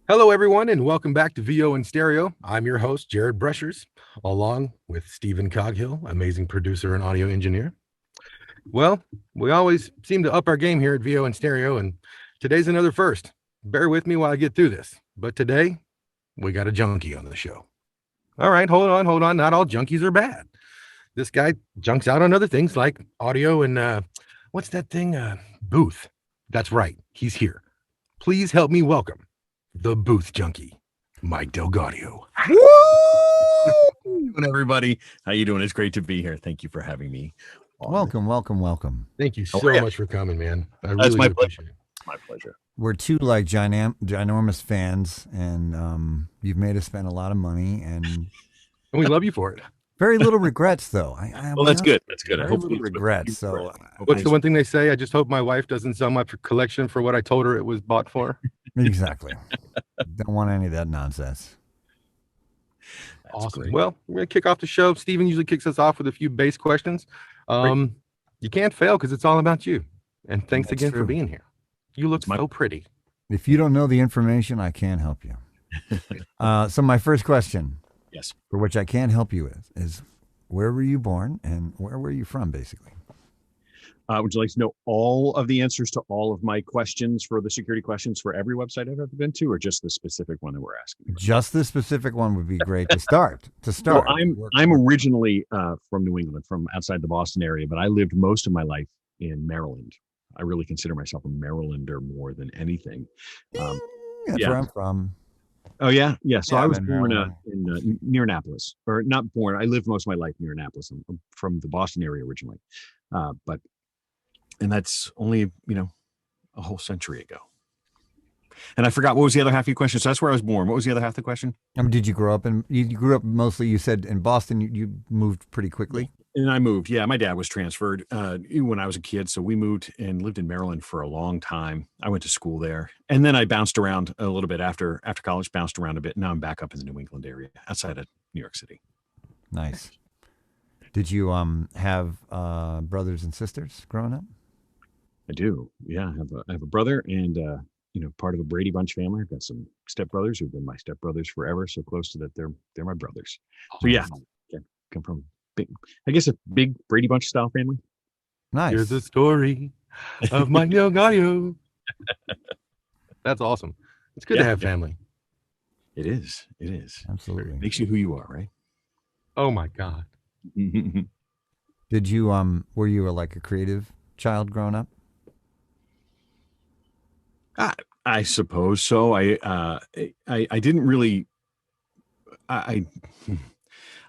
Hello, everyone, and welcome back to VO in Stereo. I'm your host, Jared Breshers, along with Stephen Coghill, amazing producer and audio engineer. Well, we always seem to up our game here at VO in Stereo, and today's another first. Bear with me while I get through this. But today, we got a junkie on the show. All right, hold on. Not all junkies are bad. This guy junks out on other things like audio and what's that thing? Booth. That's right. He's here. Please help me welcome the Booth Junkie, Mike DelGaudio. Woo! Everybody, how you doing? It's great to be here. Thank you for having me. Welcome. Thank you so much for coming, man. I That's really my appreciate it. My pleasure. We're two like ginormous fans, and you've made us spend a lot of money, and And we love you for it. very little regrets, though. Well, that's good. That's good. Very little regrets. So, What's the one thing they say? I just hope my wife doesn't sell my collection for what I told her it was bought for. exactly. Don't want any of that nonsense. Awesome. Great. Well, we're going to kick off the show. Steven usually kicks us off with a few bass questions. You can't fail because it's all about you. And thanks again for being here. You look so pretty. If you don't know the information, I can't help you. So my first question, yes, for which I can't help you with, is where were you born and where were you from, basically? Would you like to know all of the answers to all of my questions for the security questions for every website I've ever been to, or just the specific one that we're asking? Just the specific one would be great to start. Well, I'm originally from New England, from outside the Boston area, but I lived most of my life in Maryland. I really consider myself a Marylander more than anything. That's where I'm from. Oh, yeah. Yeah. So I was born in near Annapolis, or not born. I lived most of my life near Annapolis. I'm from the Boston area originally. And that's only, a whole century ago. And I forgot, what was the other half of your question? So that's where I was born. What was the other half of the question? Did you grow up you grew up mostly, you said in Boston, you moved pretty quickly? And I moved. Yeah. My dad was transferred when I was a kid. So we moved and lived in Maryland for a long time. I went to school there. And then I bounced around a little bit after college, bounced around a bit. Now I'm back up in the New England area outside of New York City. Nice. Did you have brothers and sisters growing up? I do. Yeah. I have a brother and, part of a Brady Bunch family. I've got some stepbrothers who've been my stepbrothers forever. So close to that. They're my brothers. So yeah, come from a big Brady Bunch style family. Nice. Here's the story of Mike DelGaudio. That's awesome. It's good to have family. It is. Absolutely. It makes you who you are, right? Oh my God. Did you were you a creative child growing up? I suppose so. I didn't really. I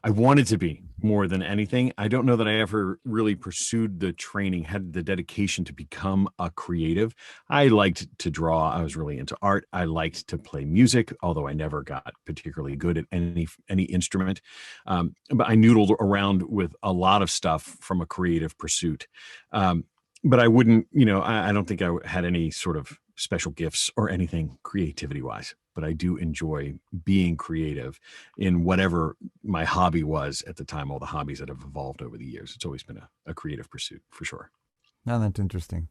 wanted to be more than anything. I don't know that I ever really pursued the training, had the dedication to become a creative. I liked to draw. I was really into art. I liked to play music, although I never got particularly good at any instrument. But I noodled around with a lot of stuff from a creative pursuit. But I wouldn't, I don't think I had any sort of special gifts or anything creativity wise, but I do enjoy being creative in whatever my hobby was at the time, all the hobbies that have evolved over the years. It's always been a creative pursuit for sure. No, that's interesting.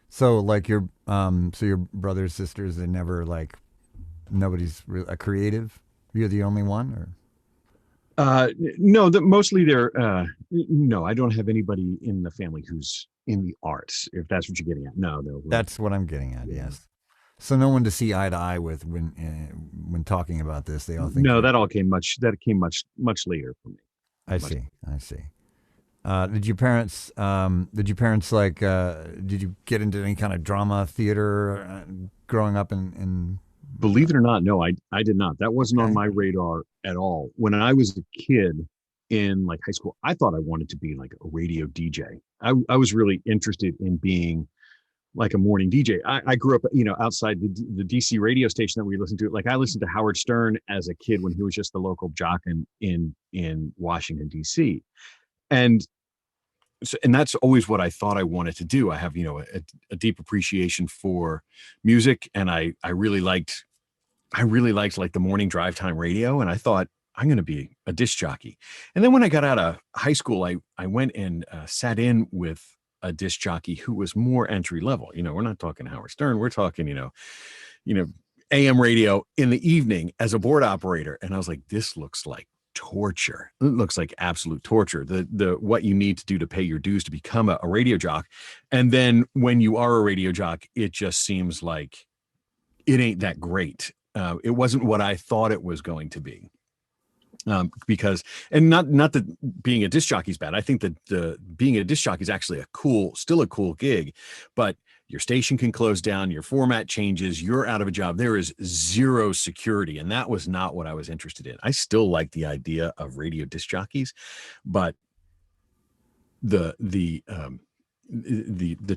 So your brothers, sisters, they never nobody's a creative? You're the only one, or? No, mostly they're, no, I don't have anybody in the family who's in the arts, if that's what you're getting at. No. That's what I'm getting at, yes. So no one to see eye to eye with when talking about this. They all think that came much later for me. I see. Did your parents did you get into any kind of drama theater growing up in Believe it or not, no, I did not. That wasn't on my radar at all. When I was a kid in high school, I thought I wanted to be a radio DJ. I was really interested in being a morning DJ. I grew up, outside the DC radio station that we listened to. I listened to Howard Stern as a kid when he was just the local jock in Washington, DC. And that's always what I thought I wanted to do. I have, a deep appreciation for music, and I really liked the morning drive time radio. And I thought, I'm going to be a disc jockey. And then when I got out of high school, I went and sat in with a disc jockey who was more entry level. We're not talking Howard Stern. We're talking, AM radio in the evening as a board operator. And I was like, this looks like torture. It looks like absolute torture. The what you need to do to pay your dues to become a radio jock. And then when you are a radio jock, it just seems like it ain't that great. It wasn't what I thought it was going to be. Because, and not that being a disc jockey is bad. I think that being a disc jockey is actually still a cool gig, but your station can close down, your format changes, you're out of a job. There is zero security. And that was not what I was interested in. I still like the idea of radio disc jockeys, but the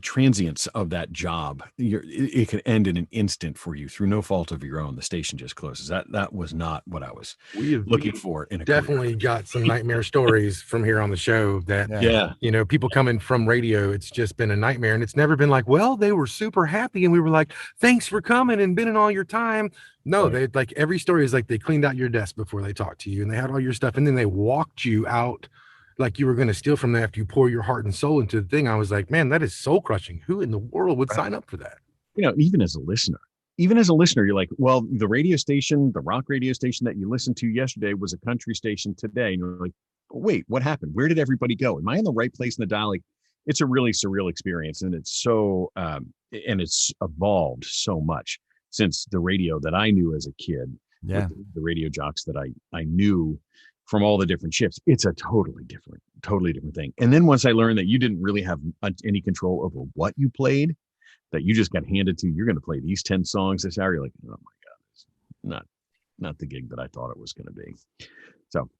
transience of that job, it can end in an instant for you through no fault of your own. The station just closes. That was not what I was looking for in a definitely career. Got some nightmare stories from here on the show that you know, people coming from radio, it's just been a nightmare, and it's never been like, well, they were super happy and we were like, thanks for coming and been in all your time. No, they like, every story is like they cleaned out your desk before they talked to you and they had all your stuff and then they walked you out like you were going to steal from them after you pour your heart and soul into the thing. I was like, man, that is soul crushing. Who in the world would sign up for that? You know, even as a listener, you're like, well, the radio station, the rock radio station that you listened to yesterday was a country station today. And you're like, wait, what happened? Where did everybody go? Am I in the right place in the dial? Like, it's a really surreal experience. And it's so, and it's evolved so much since the radio that I knew as a kid. Yeah. The radio jocks that I knew from all the different shifts. It's a totally different thing. And then once I learned that you didn't really have any control over what you played, that you just got handed to, you're going to play these 10 songs this hour. You're like, oh my God, it's not the gig that I thought it was going to be. So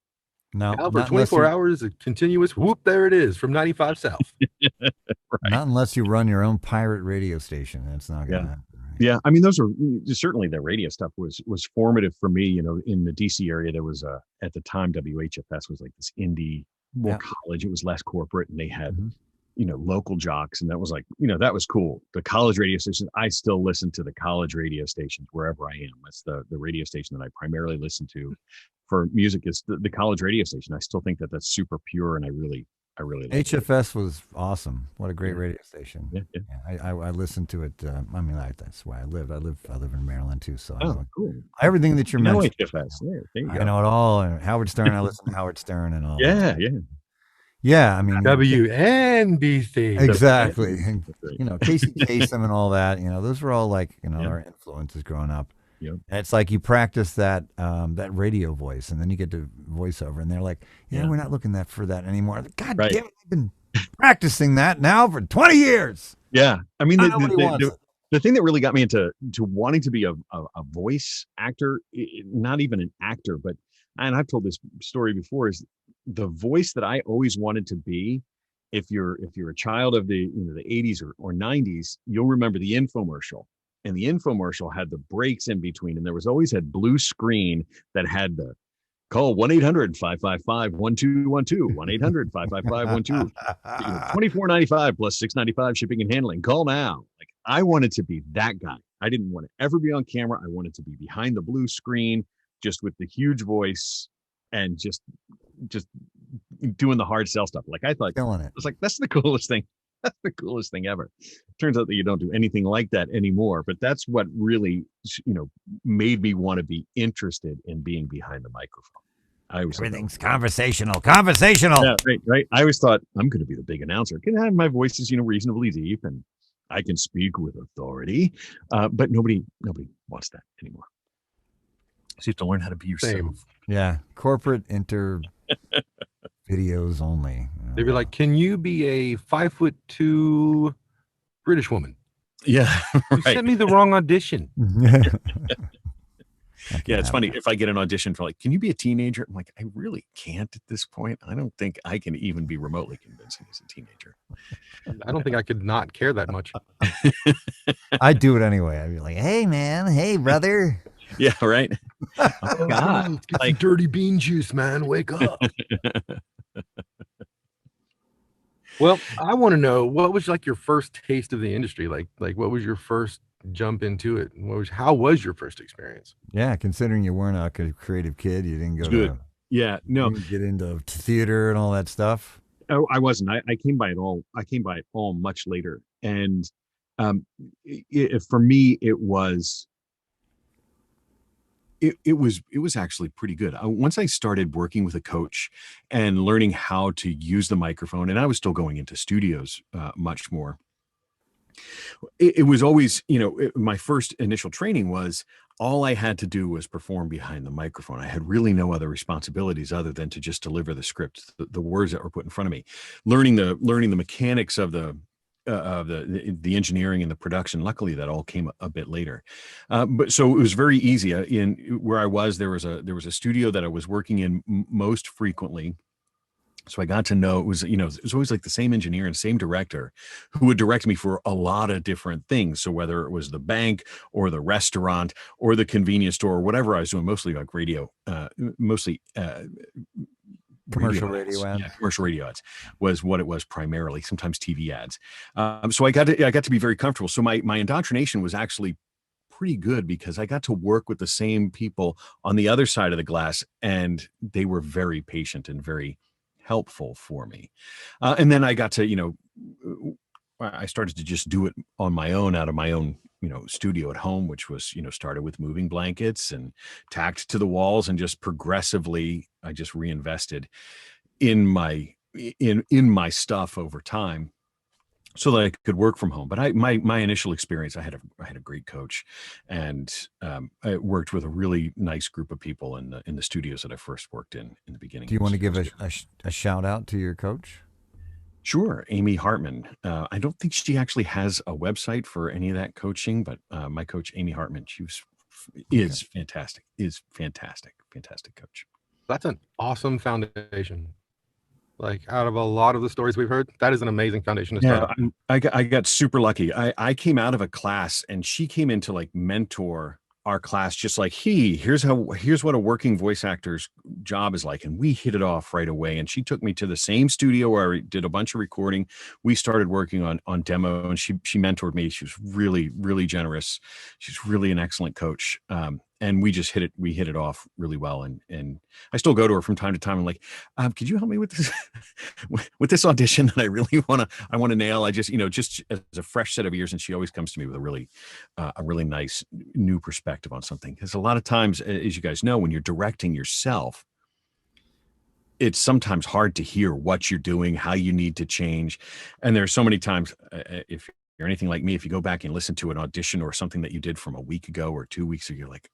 no, for 24 hours, a continuous whoop, there it is from 95 South. Right. Not unless you run your own pirate radio station. That's not going to happen. Right? Yeah. I mean, those are certainly, the radio stuff was formative for me. You know, in the DC area, there was at the time, WHFS was like this indie, more college. It was less corporate, and they had, you know, local jocks. And that was like, you know, that was cool. The college radio stations, I still listen to the college radio stations wherever I am. That's the radio station that I primarily listen to for music, is the college radio station. I still think that that's super pure, and I really like HFS was awesome. What a great radio station. Yeah. I listened to it. I mean, that's why I live. I live in Maryland too. So cool. Everything that you're mentioning. HFS. There you go. I know it all. And Howard Stern. I listen to Howard Stern and all. Yeah. I mean, WNBC. Exactly. And, you know, Casey Kasem and all that. You know, those were all like, you know, our influences growing up. Yep. And it's like you practice that radio voice, and then you get to voiceover, and they're like, we're not looking for that anymore. God damn it, I've been practicing that now for 20 years. Yeah. I mean, the thing that really got me into wanting to be a voice actor, not even an actor, but, and I've told this story before, is the voice that I always wanted to be. If you're a child of the 80s or 90s, you'll remember the infomercial. And the infomercial had the breaks in between, and there was always that blue screen that had the call 1-800-555-1212, 1-800-555-12, $24.95 plus $6.95 shipping and handling. Call now. Like, I wanted to be that guy. I didn't want to ever be on camera. I wanted to be behind the blue screen, just with the huge voice and just doing the hard sell stuff. Like, I thought, killing it. I was like, that's the coolest thing. That's the coolest thing ever. Turns out that you don't do anything like that anymore, but that's what really, you know, made me want to be interested in being behind the microphone. Everything's conversational. Yeah, right. I always thought, I'm going to be the big announcer. Can I have my voice is, you know, reasonably deep, and I can speak with authority, but nobody wants that anymore. So you have to learn how to be yourself. Yeah, corporate videos only. They'd be like, can you be a 5'2" British woman? Yeah. You sent me the wrong audition. Yeah, it's funny. If I get an audition for, like, can you be a teenager? I'm like, I really can't at this point. I don't think I can even be remotely convincing as a teenager. I don't think I could not care that much. I'd do it anyway. I'd be like, hey, man. Hey, brother. Yeah, right. Oh, God. Let's get some dirty bean juice, man. Wake up. Well, I want to know, what was like your first taste of the industry? Like what was your first jump into it? And how was your first experience? Yeah, considering you weren't a creative kid, you didn't go to get into theater and all that stuff. Oh, I wasn't. I came by it all. I came by it all much later. And for me, it was it was actually pretty good. Once I started working with a coach and learning how to use the microphone, and I was still going into studios much more. It was always, my first initial training was all I had to do was perform behind the microphone. I had really no other responsibilities other than to just deliver the script, the words that were put in front of me. Learning the mechanics of the engineering and the production. Luckily, that all came a bit later. But so it was very easy. In where I was, there was a studio that I was working in most frequently. So I got to know it was always like the same engineer and same director who would direct me for a lot of different things. So whether it was the bank or the restaurant or the convenience store or whatever I was doing, mostly like radio, Commercial radio ads. Yeah, commercial radio ads was what it was primarily. Sometimes TV ads. So I got to be very comfortable. So my indoctrination was actually pretty good because I got to work with the same people on the other side of the glass, and they were very patient and very helpful for me. And then I got to, I started to just do it on my own out of my own, studio at home, which was, started with moving blankets and tacked to the walls, and just progressively, I just reinvested in my stuff over time so that I could work from home. But my initial experience, I had a great coach, and I worked with a really nice group of people in the studios that I first worked in the beginning. Do you want to give a shout out to your coach? Sure. Amy Hartman. I don't think she actually has a website for any of that coaching, but my coach, Amy Hartman, is fantastic, fantastic coach. That's an awesome foundation. Like, out of a lot of the stories we've heard, that is an amazing foundation to start. Yeah, I got super lucky. I came out of a class, and she came in to like mentor our class, just like, here's what a working voice actor's job is like. And we hit it off right away. And she took me to the same studio where I did a bunch of recording. We started working on demo, and she mentored me. She was really, really generous. She's really an excellent coach. And we just hit it off really well. And I still go to her from time to time. I'm like, could you help me with this, with this audition that I really want to nail? I just, just as a fresh set of ears. And she always comes to me with a really nice new perspective on something. Because a lot of times, as you guys know, when you're directing yourself, it's sometimes hard to hear what you're doing, how you need to change. And there's so many times, if you're anything like me, if you go back and listen to an audition or something that you did from a week ago or 2 weeks ago, you're like,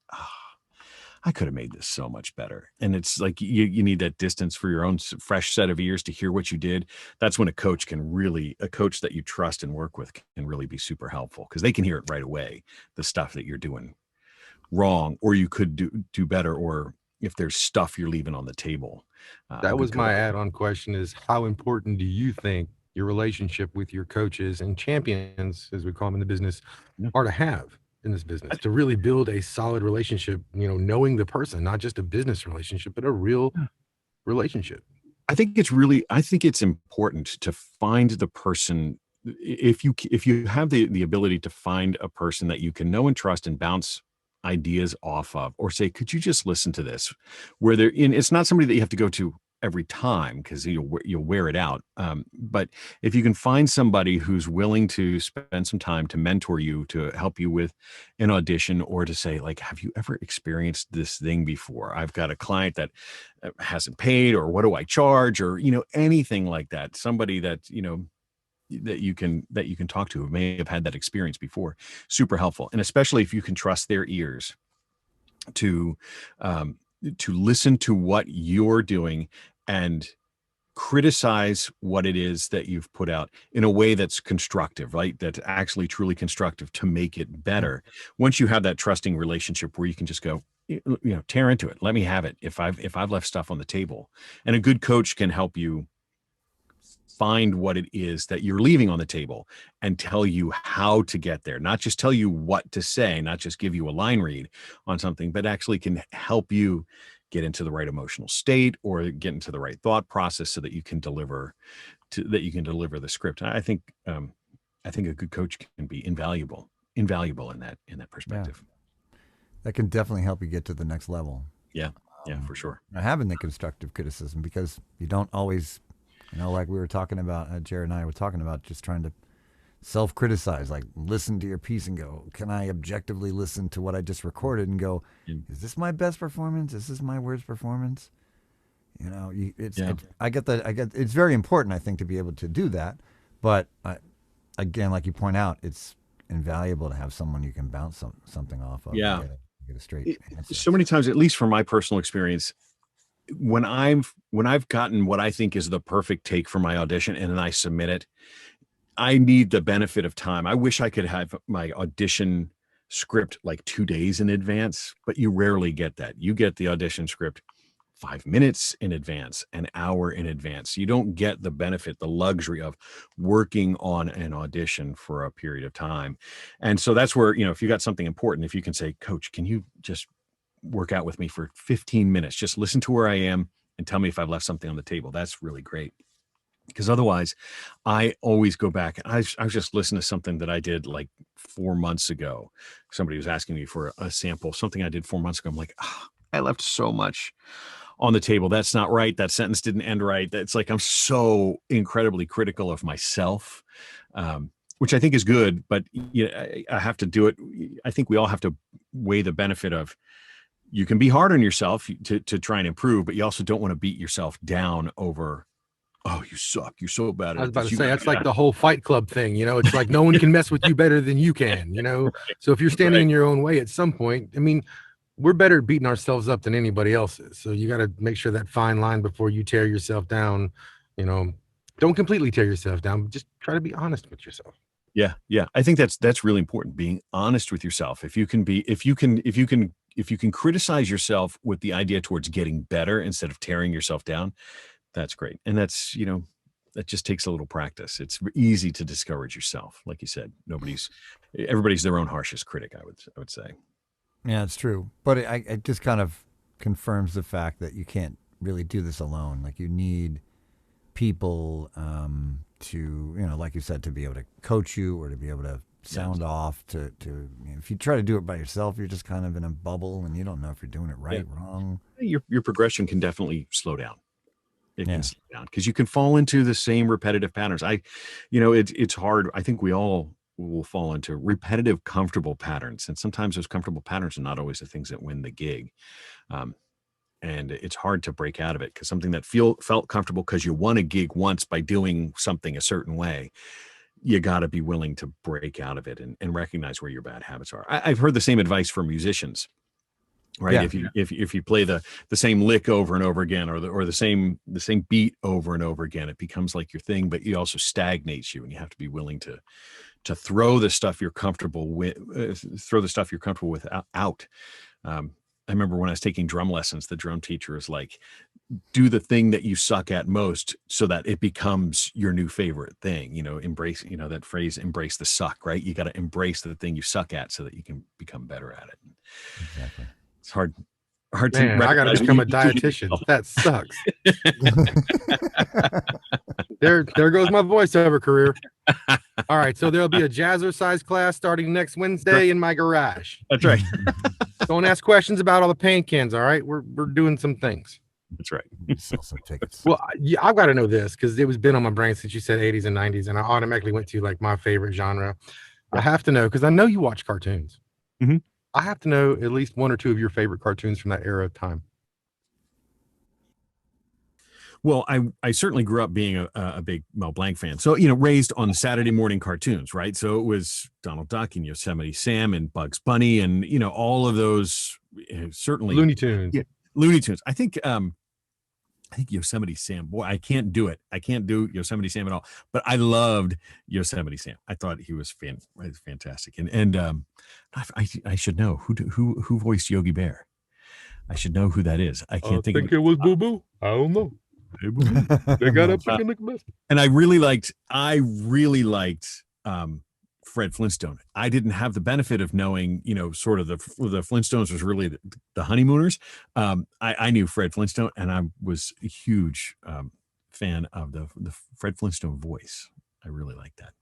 I could have made this so much better. And it's like you need that distance for your own fresh set of ears to hear what you did. That's when a coach that you trust and work with can really be super helpful, because they can hear it right away, the stuff that you're doing wrong, or you could do better, or if there's stuff you're leaving on the table. That was my add-on question, is how important do you think your relationship with your coaches and champions, as we call them in the business, are to have in this business, to really build a solid relationship, knowing the person, not just a business relationship, but a real relationship? I think it's important to find the person. If you have the ability to find a person that you can know and trust and bounce ideas off of, or say, could you just listen to this, where it's not somebody that you have to go to every time, because you'll wear it out. But if you can find somebody who's willing to spend some time to mentor you, to help you with an audition, or to say, like, have you ever experienced this thing before? I've got a client that hasn't paid, or what do I charge, or anything like that. Somebody that that you can talk to who may have had that experience before. Super helpful. And especially if you can trust their ears to listen to what you're doing and criticize what it is that you've put out in a way that's constructive, right? That's actually truly constructive to make it better. Once you have that trusting relationship where you can just go, tear into it, let me have it. If I've left stuff on the table, and a good coach can help you find what it is that you're leaving on the table and tell you how to get there, not just tell you what to say, not just give you a line read on something, but actually can help you get into the right emotional state or get into the right thought process so that you can deliver the script. I think a good coach can be invaluable in that perspective. Yeah. That can definitely help you get to the next level. Yeah, for sure. Having the constructive criticism, because you don't always, like we were talking about, Jared and I were talking about, just trying to self-criticize, like listen to your piece and go, can I objectively listen to what I just recorded and go, is this my best performance? Is this my worst performance? You know, it's very important, I think, to be able to do that. But again, like you point out, it's invaluable to have someone you can bounce something off of. Yeah. Get a straight answer. So many times, at least from my personal experience, when I've gotten what I think is the perfect take for my audition and then I submit it, I need the benefit of time. I wish I could have my audition script like 2 days in advance, but you rarely get that. You get the audition script 5 minutes in advance, an hour in advance. You don't get the benefit, the luxury of working on an audition for a period of time. And so that's where, you know, if you got something important, if you can say, Coach, can you just work out with me for 15 minutes? Just listen to where I am and tell me if I've left something on the table. That's really great. Because otherwise, I always go back. I was just listening to something that I did like 4 months ago. Somebody was asking me for a sample, something I did 4 months ago. I'm like, I left so much on the table. That's not right. That sentence didn't end right. That's like, I'm so incredibly critical of myself, which I think is good, but you know, I have to do it. I think we all have to weigh the benefit of, you can be hard on yourself to try and improve, but you also don't want to beat yourself down over, oh, you suck, you're so bad at it. I was about to say, that's like the whole Fight Club thing, you know, it's like no one can mess with you better than you can, you know? So if you're standing in your own way at some point, I mean, we're better at beating ourselves up than anybody else is. So you got to make sure that fine line before you tear yourself down, you know, don't completely tear yourself down, but just try to be honest with yourself. Yeah. Yeah. I think that's really important. Being honest with yourself. If you can criticize yourself with the idea towards getting better instead of tearing yourself down, that's great. And that's, you know, that just takes a little practice. It's easy to discourage yourself. Like you said, everybody's their own harshest critic, I would say. Yeah, it's true. But it just kind of confirms the fact that you can't really do this alone. Like you need people to, you know, like you said, to be able to coach you or to be able to sound off to you know, if you try to do it by yourself, you're just kind of in a bubble and you don't know if you're doing it right, wrong. Your progression can definitely slow down. It can slow down because you can fall into the same repetitive patterns. It's hard. I think we all will fall into repetitive, comfortable patterns. And sometimes those comfortable patterns are not always the things that win the gig. And it's hard to break out of it because something that felt comfortable because you won a gig once by doing something a certain way, you got to be willing to break out of it and recognize where your bad habits are. I've heard the same advice from musicians, right? Yeah. If you play the same lick over and over again, or the same beat over and over again, it becomes like your thing, but it also stagnates you, and you have to be willing to throw the stuff you're comfortable with, out. I remember when I was taking drum lessons, the drum teacher is like, do the thing that you suck at most so that it becomes your new favorite thing. You know, embrace, you know, that phrase, embrace the suck, right? You got to embrace the thing you suck at so that you can become better at it. Exactly. It's hard Man, to I got to become a dietitian. That sucks. There goes my voiceover career. All right. So there'll be a jazzercise class starting next Wednesday in my garage. That's right. Don't ask questions about all the paint cans. All right. We're doing some things. That's right. Sell some tickets. Well, yeah, I've got to know this because it was been on my brain since you said 80s and 90s, and I automatically went to like my favorite genre. Yeah. I have to know because I know you watch cartoons. Mm-hmm. I have to know at least one or two of your favorite cartoons from that era of time. Well, I certainly grew up being a big Mel Blanc fan. So, you know, raised on Saturday morning cartoons, right? So it was Donald Duck and Yosemite Sam and Bugs Bunny and, you know, all of those, certainly Looney Tunes. Yeah, Looney Tunes. I think Yosemite Sam, boy, I can't do it. I can't do Yosemite Sam at all, but I loved Yosemite Sam. I thought he was fantastic. And I should know who voiced Yogi Bear. I should know who that is. I can't think it was Boo Boo. I don't know. They got up and I really liked Fred Flintstone. I didn't have the benefit of knowing, you know, sort of the Flintstones was really the honeymooners. I knew Fred Flintstone, and I was a huge fan of the Fred Flintstone voice. I really like that.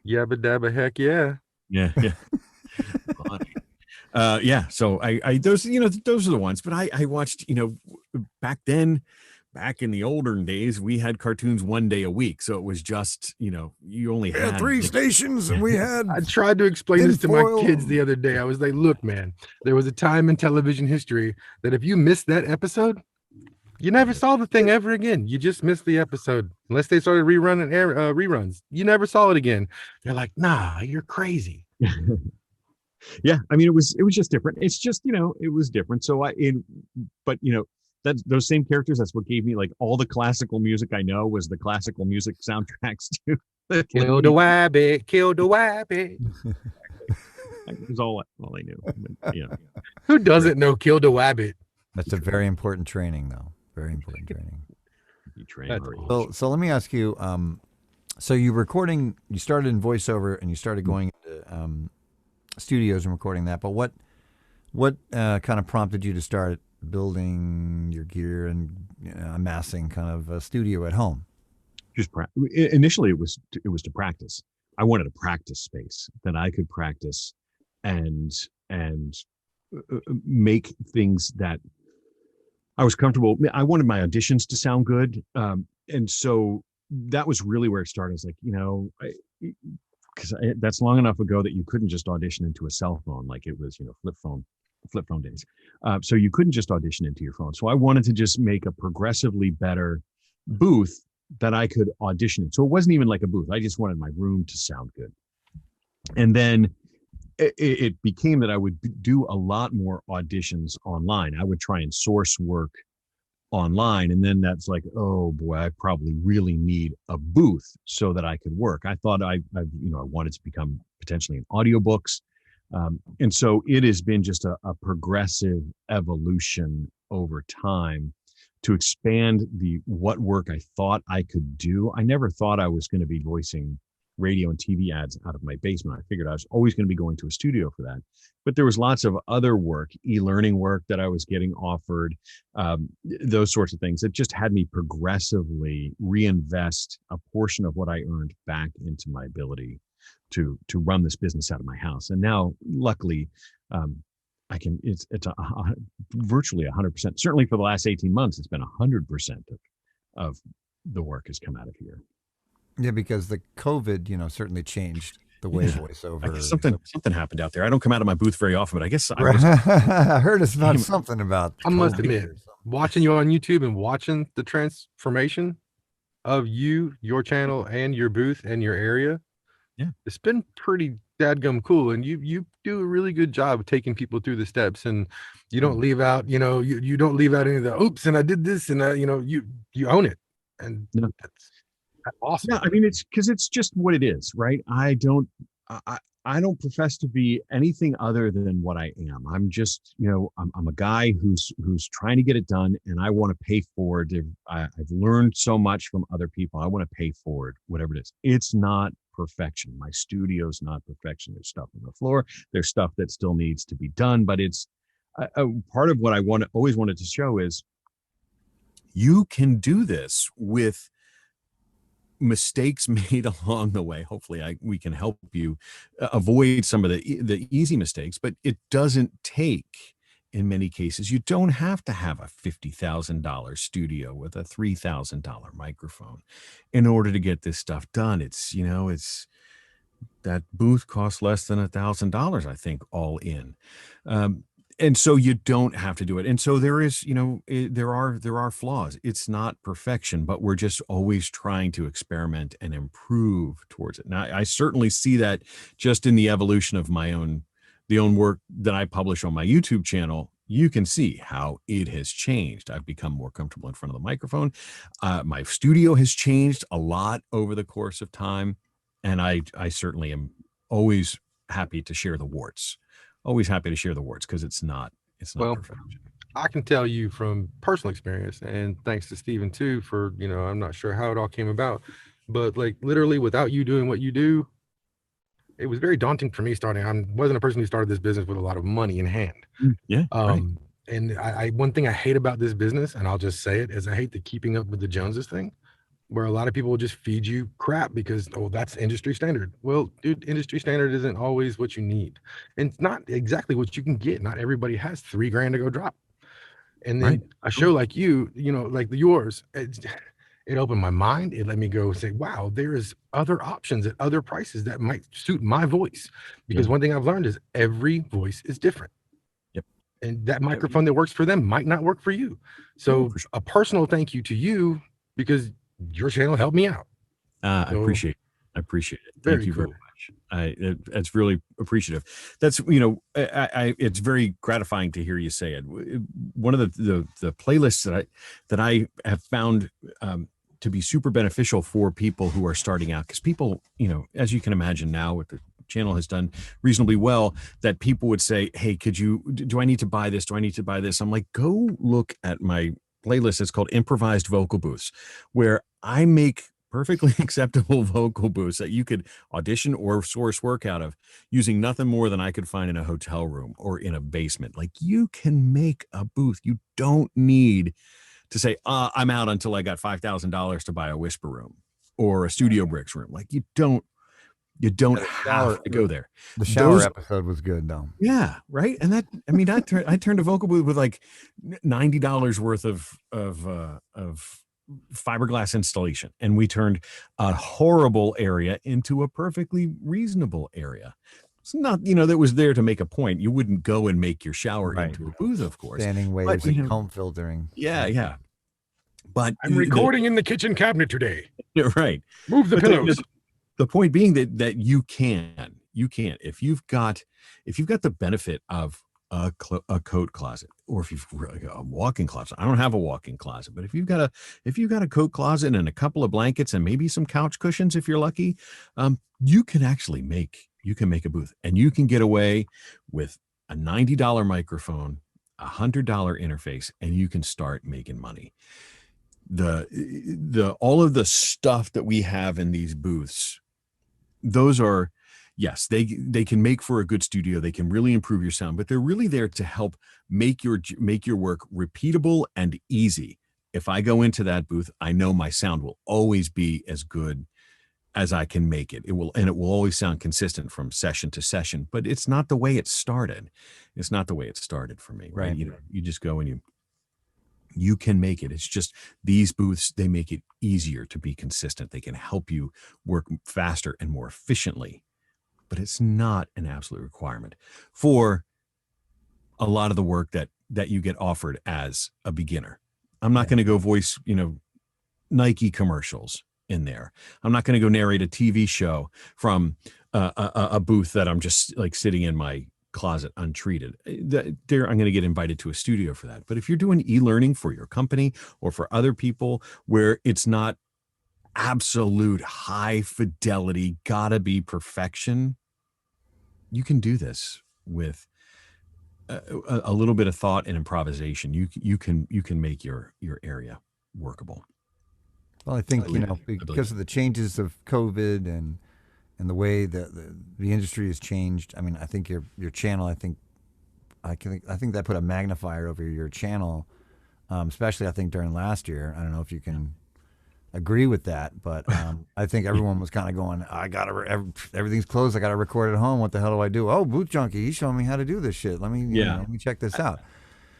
Yabba dabba heck yeah. Yeah. Yeah. So I those, you know, those are the ones. But I watched, you know, back then back in the older days, we had cartoons 1 day a week. So it was just, you only We had had 3 stations and we had I tried to explain this to my tinfoil. kids the other day. I was like, look, man, there was a time in television history that if you missed that episode, you never saw the thing ever again. You just missed the episode. Unless they started rerunning reruns. You never saw it again. They're like, nah, you're crazy. Yeah, I mean, it was just different. It's just, it was different. So but that those same characters, that's what gave me like all the classical music I know was the classical music soundtracks to Kill the wabbit, kill the wabbit. It was all I knew. But, Who doesn't know kill the wabbit? That's a very important training, though. Very important training. You train That's hard. cool. So let me ask you. So you started in voiceover, and you started going into studios and recording that. But what kind of prompted you to start building your gear and amassing kind of a studio at home? Just initially, it was to practice. I wanted a practice space that I could practice and make things that I was comfortable. I wanted my auditions to sound good, and so that was really where it started. It's like, because that's long enough ago that you couldn't just audition into a cell phone like it was, flip phone days. So you couldn't just audition into your phone. So I wanted to just make a progressively better booth that I could audition in. So it wasn't even like a booth. I just wanted my room to sound good. And then it became that I would do a lot more auditions online. I would try and source work online. And then that's like, oh boy, I probably really need a booth so that I could work. I thought I wanted to become potentially in audiobooks. And so it has been just a progressive evolution over time to expand what work I thought I could do. I never thought I was going to be voicing radio and TV ads out of my basement. I figured I was always going to be going to a studio for that. But there was lots of other work, e-learning work that I was getting offered, those sorts of things that just had me progressively reinvest a portion of what I earned back into my ability to run this business out of my house. And now, luckily, I can. It's virtually 100%. Certainly for the last 18 months, it's been 100% of the work has come out of here. Yeah, because the COVID, certainly changed the way voiceover. I guess something happened out there. I don't come out of my booth very often, but I guess I heard it's not something about. I must admit, watching you on YouTube and watching the transformation of your channel and your booth and your area, it's been pretty dadgum cool. And you do a really good job of taking people through the steps, and you don't leave out, you don't leave out any of the oops and I did this and you own it, and that's awesome. Yeah, I mean, it's because it's just what it is, right? I don't profess to be anything other than what I am. I'm just, I'm a guy who's trying to get it done, and I want to pay forward. I've learned so much from other people. I want to pay forward, whatever it is. It's not perfection. My studio's not perfection. There's stuff on the floor. There's stuff that still needs to be done, but it's part of what I always wanted to show is you can do this with mistakes made along the way. Hopefully we can help you avoid some of the easy mistakes, but it doesn't take, in many cases, you don't have to have a $50,000 studio with a $3,000 microphone in order to get this stuff done. It's that booth costs less than $1,000, I think, all in. And so you don't have to do it. And so there is, there are flaws. It's not perfection, but we're just always trying to experiment and improve towards it. Now, I certainly see that just in the evolution of the own work that I publish on my YouTube channel. You can see how it has changed. I've become more comfortable in front of the microphone. My studio has changed a lot over the course of time. And I certainly am always happy to share the warts. Always happy to share the words, because it's not perfection. I can tell you from personal experience, and thanks to Stephen too for, I'm not sure how it all came about, but like literally without you doing what you do, it was very daunting for me starting. I wasn't a person who started this business with a lot of money in hand. Yeah. Right. And one thing I hate about this business, and I'll just say it, is I hate the keeping up with the Joneses thing, where a lot of people will just feed you crap because, that's industry standard. Well, dude, industry standard isn't always what you need. And it's not exactly what you can get. Not everybody has $3,000 to go drop. And then a show like you know, like yours, it opened my mind. It let me go say, wow, there is other options at other prices that might suit my voice. Because one thing I've learned is every voice is different. Yep. And that microphone that works for them might not work for you. So a personal thank you to you, because your channel helped me out. I appreciate it. Thank you very much. It's really appreciative. That's, you know, it's very gratifying to hear you say it. One of the playlists that I have found to be super beneficial for people who are starting out, because people, you know, as you can imagine now, what the channel has done reasonably well, that people would say, hey, do I need to buy this? Do I need to buy this? I'm like, go look at my playlist. It's called Improvised Vocal Booths, where I make perfectly acceptable vocal booths that you could audition or source work out of using nothing more than I could find in a hotel room or in a basement. Like, you can make a booth. You don't need to say, I'm out until I got $5,000 to buy a whisper room or a Studio Bricks room. Like, you don't have to go there. The shower episode was good though. Yeah. Right. And that, I mean, I turned a vocal booth with like $90 worth of fiberglass installation, and we turned a horrible area into a perfectly reasonable area. It's not, you know, that was there to make a point. You wouldn't go and make your shower into a booth, of course. Standing waves and comb filtering. Yeah. But I'm recording in the kitchen cabinet today. Right. Move the pillows. The point being that you can, if you've got the benefit of a coat closet, or if you've got a walk-in closet. I don't have a walk-in closet, but if you've got a coat closet and a couple of blankets and maybe some couch cushions, if you're lucky, you can actually make a booth, and you can get away with a $90 microphone, $100 interface, and you can start making money. All of the stuff that we have in these booths, those are, yes, they can make for a good studio. They can really improve your sound, but they're really there to help make your work repeatable and easy. If I go into that booth, I know my sound will always be as good as I can make it. It will always sound consistent from session to session, but it's not the way it started. It's not the way it started for me, right? You know, you just go and you can make it. It's just these booths, they make it easier to be consistent. They can help you work faster and more efficiently, but it's not an absolute requirement for a lot of the work that you get offered as a beginner. I'm not going to go voice, you know, Nike commercials in there. I'm not going to go narrate a TV show from a booth that I'm just like sitting in my closet untreated. I'm going to get invited to a studio for that. But if you're doing e-learning for your company or for other people where it's not absolute high fidelity, gotta be perfection, you can do this with a little bit of thought and improvisation. You can make your area workable. Well, I think, you know, because of the changes of COVID and the way that the industry has changed. I mean, I think your channel, I think that put a magnifier over your channel, especially I think during last year. I don't know if you can agree with that, but I think everyone was kind of going, everything's closed. I got to record at home. What the hell do I do? Oh, Booth Junkie, he's showing me how to do this shit. Let me check this out.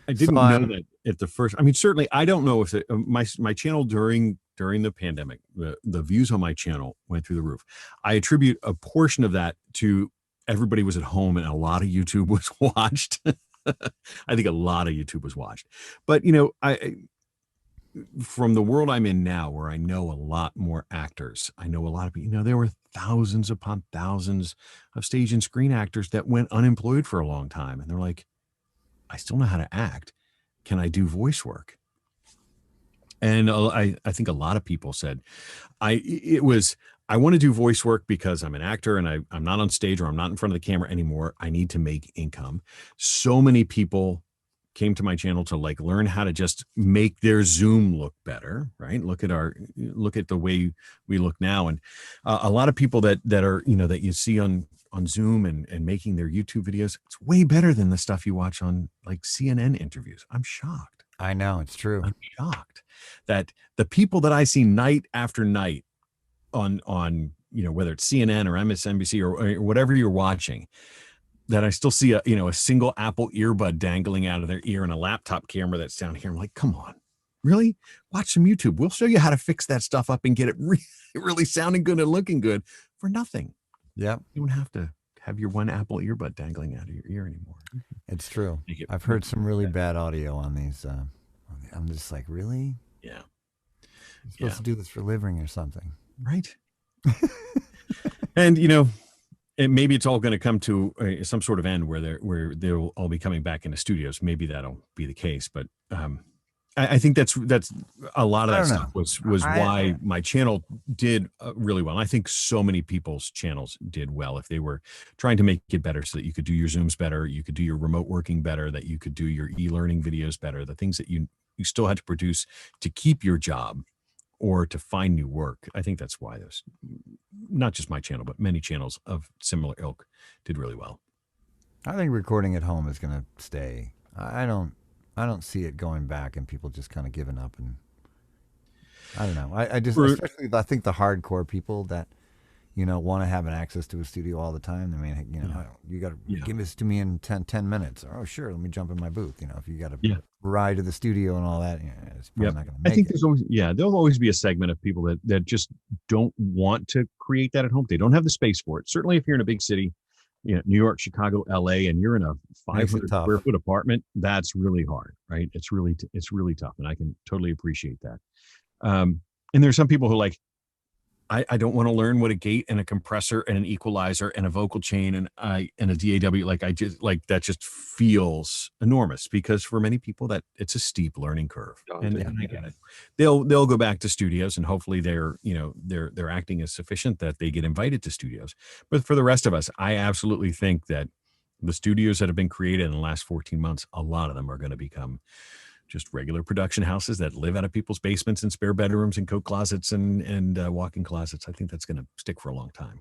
I didn't know that at the first. I mean, certainly, I don't know if my channel during the pandemic, the views on my channel went through the roof. I attribute a portion of that to everybody was at home and a lot of YouTube was watched. I think a lot of YouTube was watched. But, you know, from the world I'm in now, where I know a lot more actors, I know a lot of people, you know, there were thousands upon thousands of stage and screen actors that went unemployed for a long time. And they're like, I still know how to act. Can I do voice work? And I think a lot of people said, I want to do voice work because I'm an actor and I'm not on stage or I'm not in front of the camera anymore. I need to make income. So many people came to my channel to like learn how to just make their Zoom look better, right? Look at the way we look now. And a lot of people that are, you know, that you see on Zoom and making their YouTube videos, it's way better than the stuff you watch on like CNN interviews. I'm shocked. I know, it's true. I'm shocked that the people that I see night after night on, you know, whether it's CNN or MSNBC or whatever you're watching, that I still see a single Apple earbud dangling out of their ear and a laptop camera that's down here. I'm like, come on, really? Watch some YouTube. We'll show you how to fix that stuff up and get it really sounding good and looking good for nothing. Yeah. You don't have to have your one Apple earbud dangling out of your ear anymore. It's true. I've heard some really bad audio on these. I'm just like, really? Yeah. You're supposed to do this for a living or something. Right. And, maybe it's all going to come to some sort of end where they'll all be coming back into studios. Maybe that'll be the case. But I think that's a lot of that stuff was why my channel did really well. I think so many people's channels did well if they were trying to make it better so that you could do your Zooms better, you could do your remote working better, that you could do your e-learning videos better, the things that you still had to produce to keep your job or to find new work. I think that's why those, not just my channel, but many channels of similar ilk did really well. I think recording at home is going to stay. I don't see it going back and people just kind of giving up. And I don't know. I think the hardcore people that, want to have an access to a studio all the time. I mean, you got to give this to me in 10 minutes. Oh, sure. Let me jump in my booth. If you got to ride to the studio and all that, it's probably not going to make I think it. there'll always be a segment of people that just don't want to create that at home. They don't have the space for it. Certainly if you're in a big city, New York, Chicago, LA, and you're in a 500 square foot apartment, that's really hard, right? It's really tough. And I can totally appreciate that. And there's some people who I don't want to learn what a gate and a compressor and an equalizer and a vocal chain and a DAW, that just feels enormous, because for many people that it's a steep learning curve. And I get it. They'll go back to studios and hopefully their acting is sufficient that they get invited to studios. But for the rest of us, I absolutely think that the studios that have been created in the last 14 months, a lot of them are going to become just regular production houses that live out of people's basements and spare bedrooms and coat closets and walk-in closets. I think that's going to stick for a long time.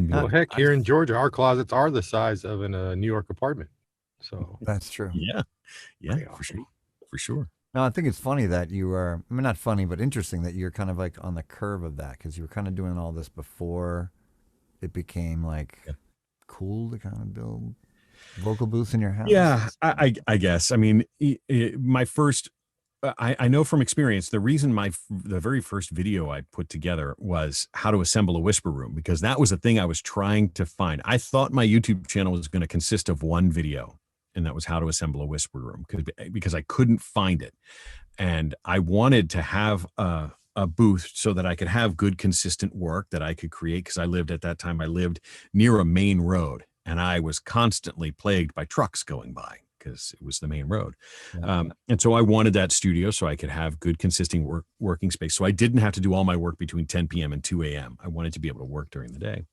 Well, heck, here in Georgia, our closets are the size of a New York apartment. So that's true. Yeah, awesome. for sure. No, I think it's funny that you are, not funny, but interesting that you're kind of like on the curve of that, because you were kind of doing all this before it became cool to kind of build vocal booths in your house. Yeah, I guess. I mean, my first, I know from experience, the reason the very first video I put together was how to assemble a whisper room, because that was the thing I was trying to find. I thought my YouTube channel was going to consist of one video, and that was how to assemble a whisper room, because I couldn't find it. And I wanted to have a booth so that I could have good, consistent work that I could create, because I lived near a main road. And I was constantly plagued by trucks going by because it was the main road. Yeah. And so I wanted that studio so I could have good, consistent working space. So I didn't have to do all my work between 10 p.m. and 2 a.m. I wanted to be able to work during the day.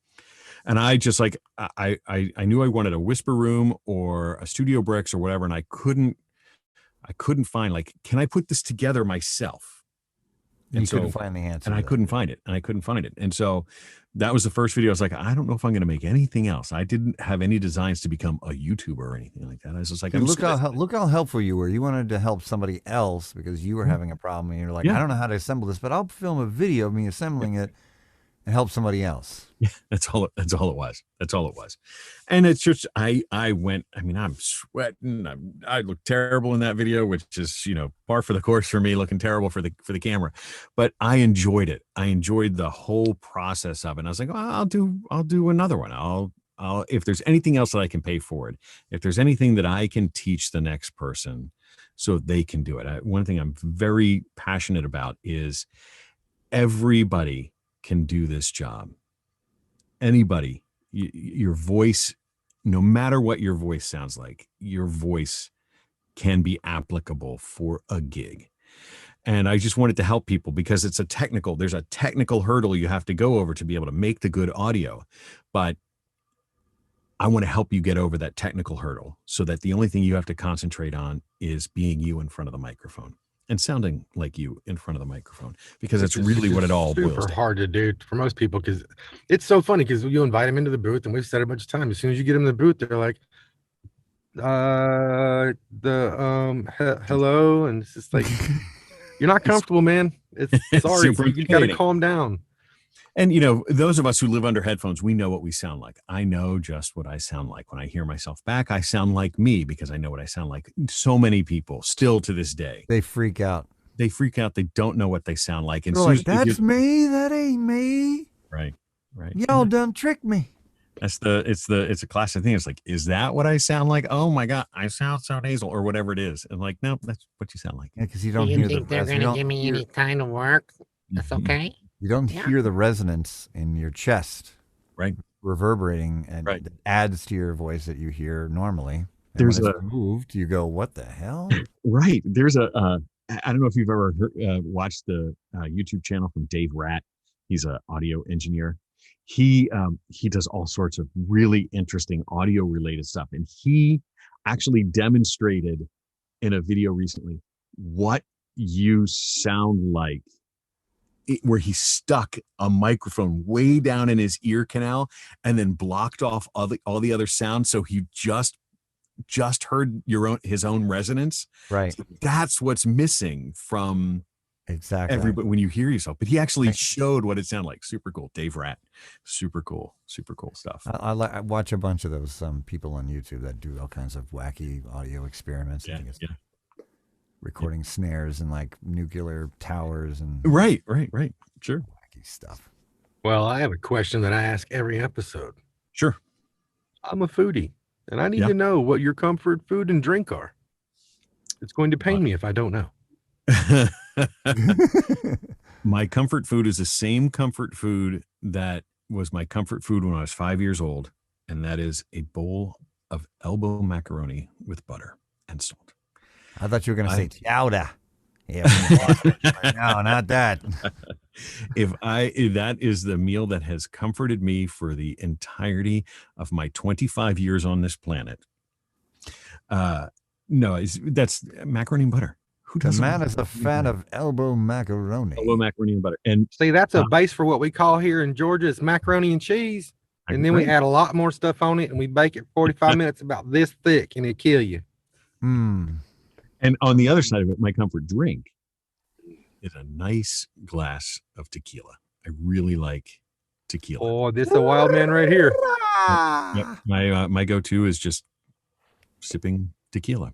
And I just I knew I wanted a whisper room or a Studio Bricks or whatever. And I couldn't find, can I put this together myself? And you couldn't find the answer. And I couldn't find it. And so that was the first video. I was like, I don't know if I'm going to make anything else. I didn't have any designs to become a YouTuber or anything like that. I was just like, look how helpful you were. You wanted to help somebody else because you were having a problem. And you're like, I don't know how to assemble this, but I'll film a video of me assembling it and help somebody else. Yeah, that's all it was. And it's just, I went, I'm sweating. I look terrible in that video, which is, par for the course for me, looking terrible for the camera, but I enjoyed it. I enjoyed the whole process of it. And I was like, I'll do another one. I'll, if there's anything else that I can pay forward, if there's anything that I can teach the next person so they can do it. One thing I'm very passionate about is everybody can do this job. Anybody, your voice, no matter what your voice sounds like, your voice can be applicable for a gig. And I just wanted to help people because there's a technical hurdle you have to go over to be able to make the good audio. But I want to help you get over that technical hurdle so that the only thing you have to concentrate on is being you in front of the microphone and sounding like you in front of the microphone, because that's really what it all boils down. Super hard to do for most people, because it's so funny, because you invite them into the booth, and we've said it a bunch of times. As soon as you get them in the booth, they're like, hello, and it's just like, you're not comfortable, man. It's sorry, you got to calm down. And, you know, those of us who live under headphones, we know what we sound like. I know just what I sound like. When I hear myself back, I sound like me because I know what I sound like. So many people still to this day, They freak out. they freak out. They don't know what they sound like. And They're like, that's me. That ain't me. Right. Right. Y'all done tricked me. It's a classic thing. It's like, is that what I sound like? Oh my God, I sound so nasal or whatever it is. And like, no, that's what you sound like. Yeah, because you don't Do you hear think the they're going to give me any kind of work? That's okay. You don't hear the resonance in your chest, Right? Reverberating, and Right. it adds to your voice that you hear normally. And There's when it's moved, you go, "What the hell?" Right. There's I don't know if you've ever watched the YouTube channel from Dave Ratt. He's an audio engineer. He does all sorts of really interesting audio related stuff. And he actually demonstrated in a video recently what you sound like, where he stuck a microphone way down in his ear canal and then blocked off all the other sounds. So he just heard his own resonance. Right. So that's what's missing from Exactly. everybody when you hear yourself. But he actually showed what it sounded like. Super cool. Dave Ratt. Super cool stuff. I watch a bunch of those people on YouTube that do all kinds of wacky audio experiments. I think it's recording snares and like nuclear towers and Right. Sure. wacky stuff. Well, I have a question that I ask every episode. Sure. I'm a foodie, and I need to know what your comfort food and drink are. It's going to pain me if I don't know. My comfort food is the same comfort food that was my comfort food when I was 5 years old, and that is a bowl of elbow macaroni with butter and salt. I thought you were going to say chowder. Yeah, no, not that. If that is the meal that has comforted me for the entirety of my 25 years on this planet. No, that's macaroni and butter. Who The doesn't? man is a fan of elbow macaroni. Elbow macaroni and butter. And See, that's a base for what we call here in Georgia is macaroni and cheese. And then we add a lot more stuff on it and we bake it 45 minutes about this thick and it kill you. And on the other side of it, my comfort drink is a nice glass of tequila. I really like tequila. Oh, this is a wild man right here. Yep. My go-to is just sipping tequila.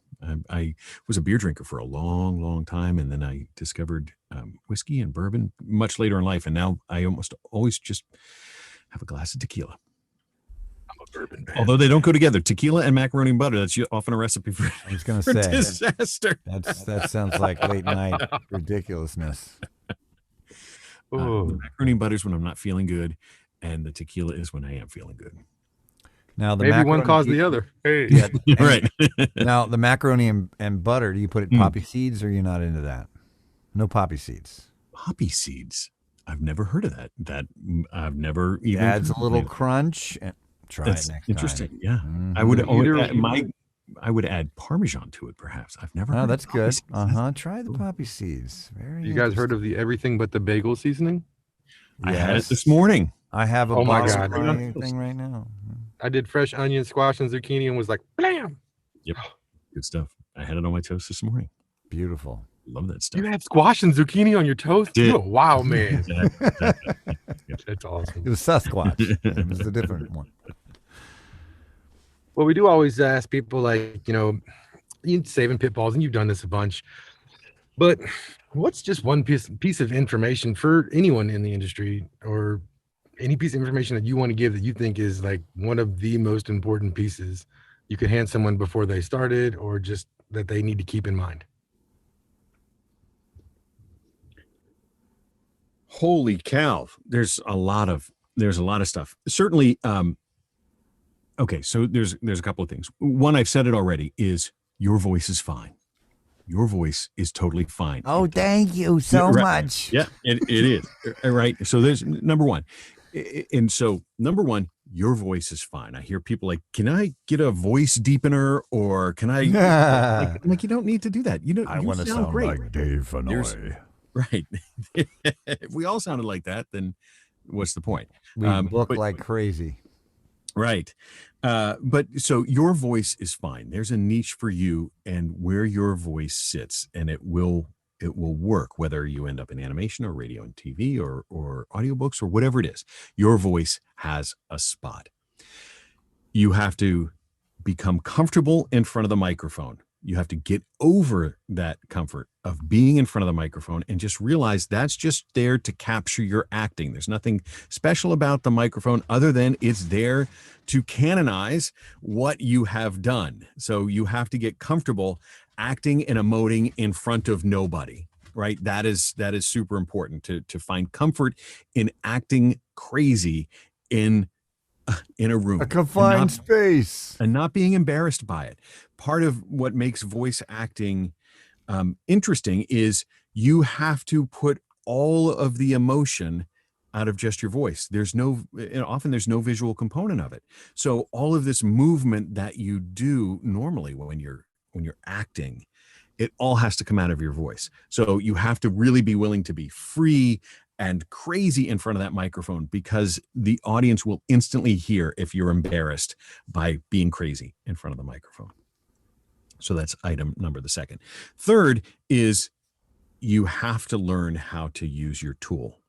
I was a beer drinker for a long, long time, and then I discovered whiskey and bourbon much later in life, and now I almost always just have a glass of tequila. I'm a bourbon man. Although they don't go together, tequila and macaroni and butter, that's often a recipe for, I was going for to say disaster. that sounds like late night ridiculousness. The macaroni and butter is when I'm not feeling good, and the tequila is when I am feeling good. Now the Maybe one caused the other. Hey. Yeah, Right. Now the macaroni and butter. Do you put it poppy seeds, or you're not into that? No poppy seeds. Poppy seeds. I've never heard of that. That I've never even. It adds a little crunch. And try That's it next interesting. time. Yeah, I would add Parmesan to it. Perhaps I've never. Oh, heard that's of poppy good. seeds. Try the poppy seeds. Very. You guys heard of the everything but the bagel seasoning? I had it this morning. I have a Oh my box God. of anything right now. I did fresh onion, squash, and zucchini and was like, blam. Yep, good stuff. I had it on my toast this morning. Beautiful. Love that stuff. You have squash and zucchini on your toast? Did. You're a wow, man. Exactly. That's awesome. It was Sasquatch. It was a different one. Well, we do always ask people, like, you saving pitballs, and you've done this a bunch. But what's just one piece of information for anyone in the industry, or any piece of information that you want to give that you think is like one of the most important pieces you could hand someone before they started, or just that they need to keep in mind? Holy cow! There's a lot of stuff. Certainly. Okay, so there's a couple of things. One, I've said it already, is your voice is fine. Your voice is totally fine. Oh, thank you so much. Yeah, it is. Right. So there's number one. And so number one, your voice is fine. I hear people like, can I get a voice deepener, or can I like you don't need to do that. I want to sound great. like Dave Fenoy. Right. If we all sounded like that, then what's the point? We look like crazy. Right. But so your voice is fine. There's a niche for you and where your voice sits, and it will it will work, whether you end up in animation or radio and TV or audiobooks or whatever it is. Your voice has a spot. You have to become comfortable in front of the microphone. You have to get over that comfort of being in front of the microphone and just realize that's just there to capture your acting. There's nothing special about the microphone other than it's there to canonize what you have done. So you have to get comfortable acting and emoting in front of nobody, right? That is super important to find comfort in acting crazy in a room, a confined space, and not being embarrassed by it. Part of what makes voice acting interesting is you have to put all of the emotion out of just your voice. Often there's no visual component of it. So all of this movement that you do normally when you're acting, it all has to come out of your voice. So you have to really be willing to be free and crazy in front of that microphone, because the audience will instantly hear if you're embarrassed by being crazy in front of the microphone. So that's item number the second. Third is you have to learn how to use your tool,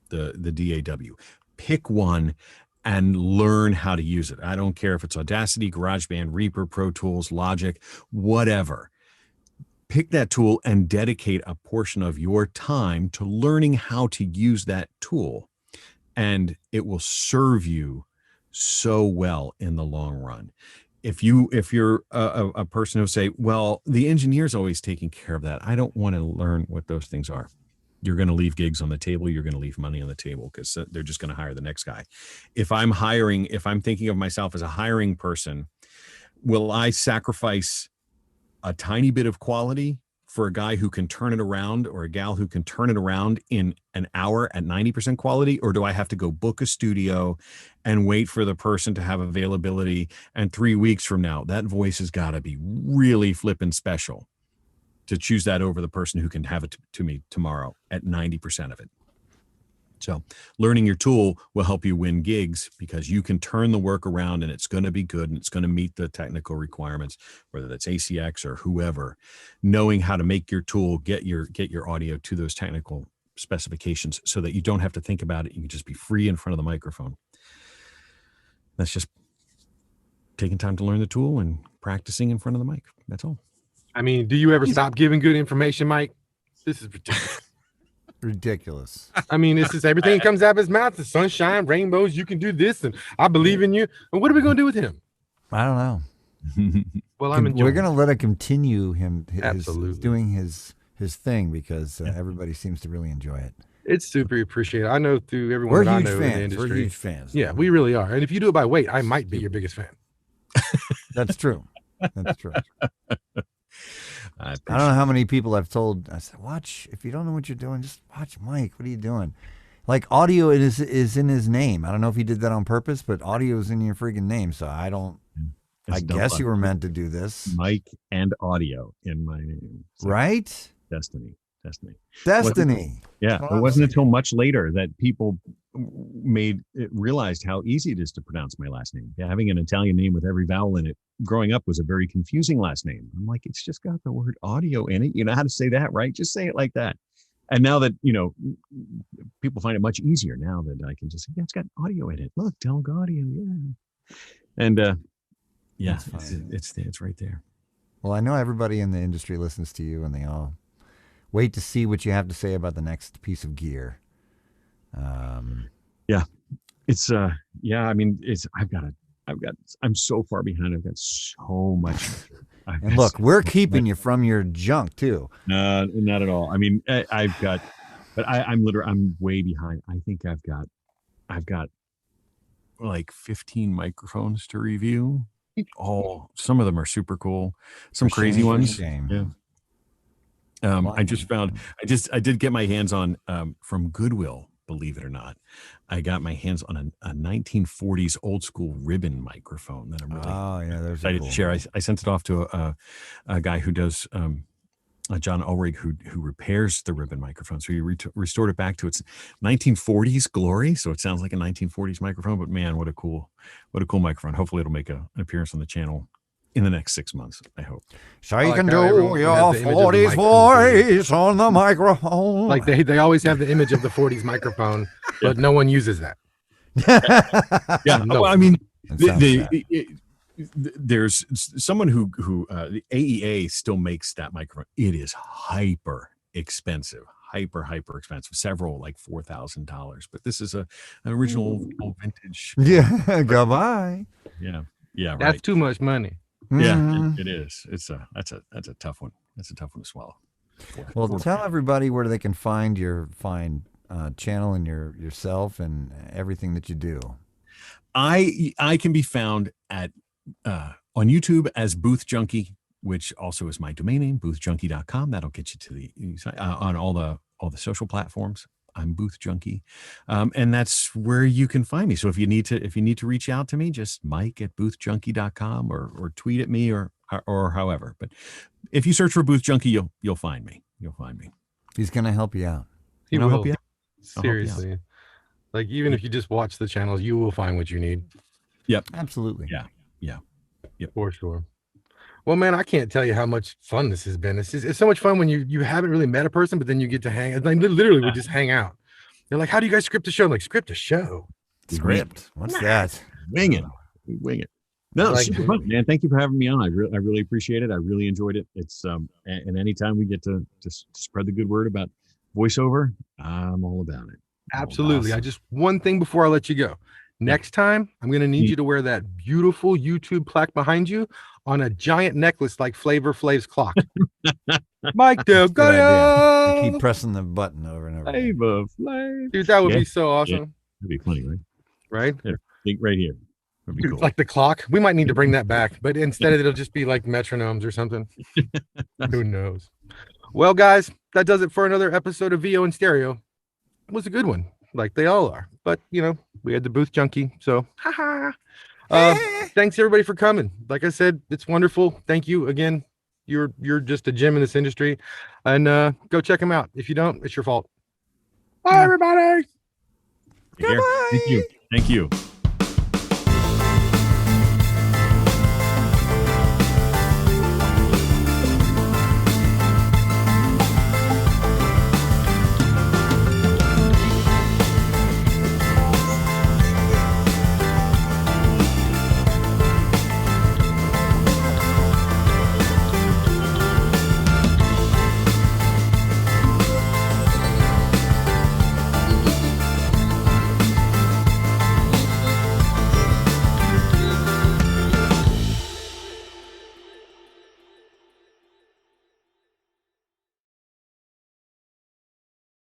the DAW. Pick one and learn how to use it. I don't care if it's Audacity, GarageBand, Reaper, Pro Tools, Logic, whatever. Pick that tool and dedicate a portion of your time to learning how to use that tool. And it will serve you so well in the long run. If you're a person who say, well, the engineer's always taking care of that, I don't want to learn what those things are. You're going to leave gigs on the table. You're going to leave money on the table, because they're just going to hire the next guy. If I'm thinking of myself as a hiring person, will I sacrifice a tiny bit of quality for a guy who can turn it around, or a gal who can turn it around in an hour at 90% quality? Or do I have to go book a studio and wait for the person to have availability, and 3 weeks from now, that voice has got to be really flippin' special to choose that over the person who can have it to me tomorrow at 90% of it? So learning your tool will help you win gigs, because you can turn the work around and it's going to be good and it's going to meet the technical requirements, whether that's ACX or whoever. Knowing how to make your tool get your audio to those technical specifications so that you don't have to think about it. You can just be free in front of the microphone. That's just taking time to learn the tool and practicing in front of the mic. That's all. I mean, do you ever stop giving good information, Mike? This is ridiculous. Ridiculous. I mean, it's just everything comes out of his mouth. The sunshine, rainbows, you can do this, and I believe in you. And what are we going to do with him? I don't know. Well, we're going to let it continue Absolutely. doing his thing, because everybody seems to really enjoy it. It's super appreciated. I know through everyone We're that I huge know in fans. the industry. We're huge fans. Yeah, we really are. And if you do it by weight, I might be your biggest fan. That's true. That's true. I don't know how many people I've told. I said, watch, if you don't know what you're doing, just watch Mike. What are you doing? Like, audio is in his name. I don't know if he did that on purpose, but audio is in your freaking name. So I guess you were meant to do this. Mike and audio in my name. So right? Destiny. Yeah. It wasn't until much later that people realized how easy it is to pronounce my last name. Yeah, having an Italian name with every vowel in it growing up was a very confusing last name. I'm like, it's just got the word audio in it. You know how to say that, right? Just say it like that. And now that, people find it much easier now that I can just say, yeah, it's got audio in it. Look, DelGaudio, yeah. And it's right there. Well, I know everybody in the industry listens to you, and they all wait to see what you have to say about the next piece of gear. I'm so far behind. I've got so much. And look, we're keeping you from your junk too. No, not at all. I mean, I'm way behind. I think I've got like 15 microphones to review. Some of them are super cool. Some crazy ones. Yeah. I did get my hands on from Goodwill, believe it or not. I got my hands on a 1940s old school ribbon microphone that I'm really excited to share. I sent it off to a guy who does John Ulrich, who repairs the ribbon microphone. So he restored it back to its 1940s glory. So it sounds like a 1940s microphone, but man, what a cool microphone. Hopefully it'll make an appearance on the channel in the next 6 months, I hope. So you like can how do everyone your has the image of the 40s microphone. voice on the microphone. Like they always have the image of the 40s microphone, but no one uses that. Yeah, No. well, I mean, That sounds sad. there's someone who the AEA still makes that microphone. It is hyper expensive, hyper expensive. Several like $4,000, but this is an original old vintage. Yeah, goodbye. Yeah, That's right. too much money. Yeah, Mhm. it is. That's a tough one. That's a tough one to swallow. Well, tell everybody where they can find your fine channel and yourself and everything that you do. I can be found at on YouTube as Booth Junkie, which also is my domain name, boothjunkie.com. That'll get you to the on all the social platforms. I'm Booth Junkie, and that's where you can find me. So if you need to reach out to me, just mike@boothjunkie.com or tweet at me or however. But if you search for Booth Junkie, you'll find me. You'll find me. He's going to help you out. He And I'll will. help you out. I'll help you out. Seriously. Like even if you just watch the channels, you will find what you need. Absolutely. Yeah. For sure. Well, man, I can't tell you how much fun this has been. It's so much fun when you haven't really met a person, but then you get to hang. Like literally, we just hang out. They're like, "How do you guys script a show?" I'm like, script a show. Script. What's that? Wing it. Wing it. No, Like- super fun, man. Thank you for having me on. I really appreciate it. I really enjoyed it. It's and anytime we get to spread the good word about voiceover, I'm all about it. Absolutely. Awesome. I just one thing before I let you go. Next time, I'm going to need you to wear that beautiful YouTube plaque behind you on a giant necklace like Flavor Flav's clock. Mike Good idea. I DelGaudio. keep pressing the button over and over. again. Flavor Flav. Dude, that would Yeah. be so awesome, That'd be funny, right? right? Think right here. That'd be Dude, cool. like the clock. We might need to bring that back, but instead it'll just be like metronomes or something. Who knows? Well, guys, that does it for another episode of VO in Stereo. It was a good one, like they all are. But we had the Booth Junkie, so haha. Thanks everybody for coming. Like I said, it's wonderful. Thank you again. You're just a gem in this industry, and go check them out. If you don't, it's your fault. Bye, everybody. Take care. Thank you. Thank you.